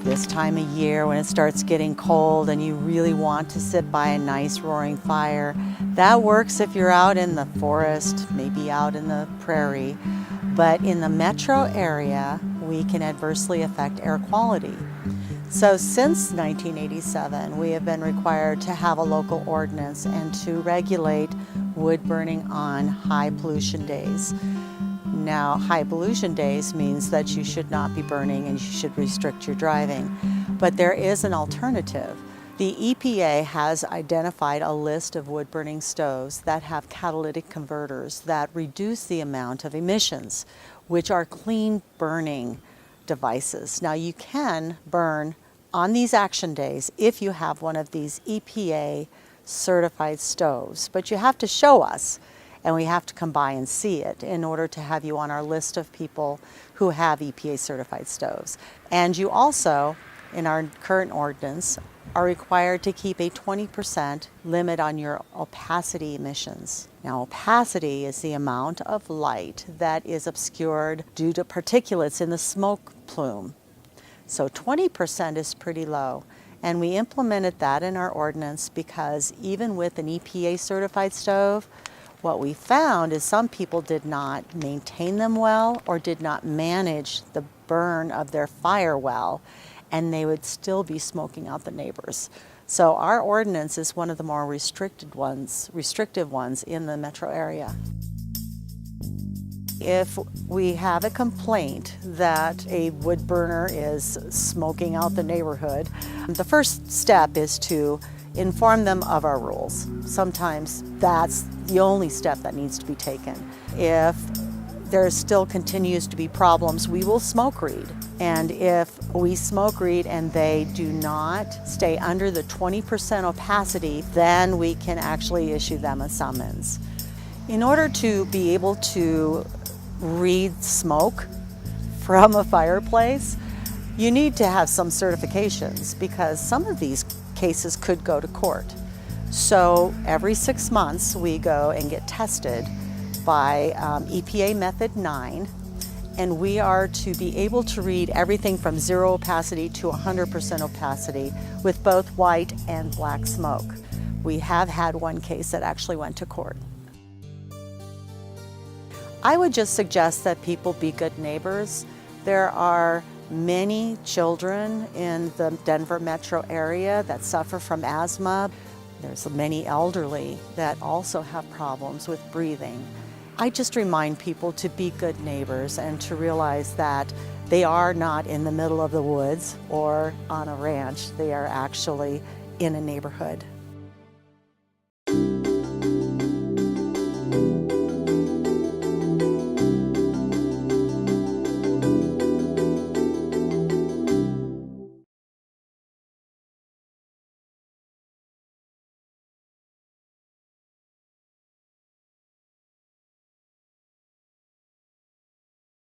This time of year when it starts getting cold and you really want to sit by a nice roaring fire, that works if you're out in the forest, maybe out in the prairie. But in the metro area, we can adversely affect air quality. So since 1987, we have been required to have a local ordinance and to regulate wood burning on high pollution days. Now, high pollution days means that you should not be burning and you should restrict your driving. But there is an alternative. The EPA has identified a list of wood-burning stoves that have catalytic converters that reduce the amount of emissions, which are clean burning devices. Now, you can burn on these action days if you have one of these EPA certified stoves, but you have to show us and we have to come by and see it in order to have you on our list of people who have EPA certified stoves. And you also, in our current ordinance, are required to keep a 20% limit on your opacity emissions. Now, opacity is the amount of light that is obscured due to particulates in the smoke plume. So 20% is pretty low. And we implemented that in our ordinance because even with an EPA certified stove, what we found is some people did not maintain them well or did not manage the burn of their fire well, and they would still be smoking out the neighbors. So our ordinance is one of the more restrictive ones in the metro area. If we have a complaint that a wood burner is smoking out the neighborhood, the first step is to inform them of our rules. Sometimes that's the only step that needs to be taken. If there still continues to be problems, we will smoke read. And if we smoke read and they do not stay under the 20% opacity, then we can actually issue them a summons. In order to be able to read smoke from a fireplace, you need to have some certifications because some of these cases could go to court. So every 6 months we go and get tested by EPA Method 9, and we are to be able to read everything from 0 opacity to 100% opacity with both white and black smoke. We have had one case that actually went to court. I would just suggest that people be good neighbors. There are many children in the Denver metro area that suffer from asthma. There's many elderly that also have problems with breathing. I just remind people to be good neighbors and to realize that they are not in the middle of the woods or on a ranch. They are actually in a neighborhood.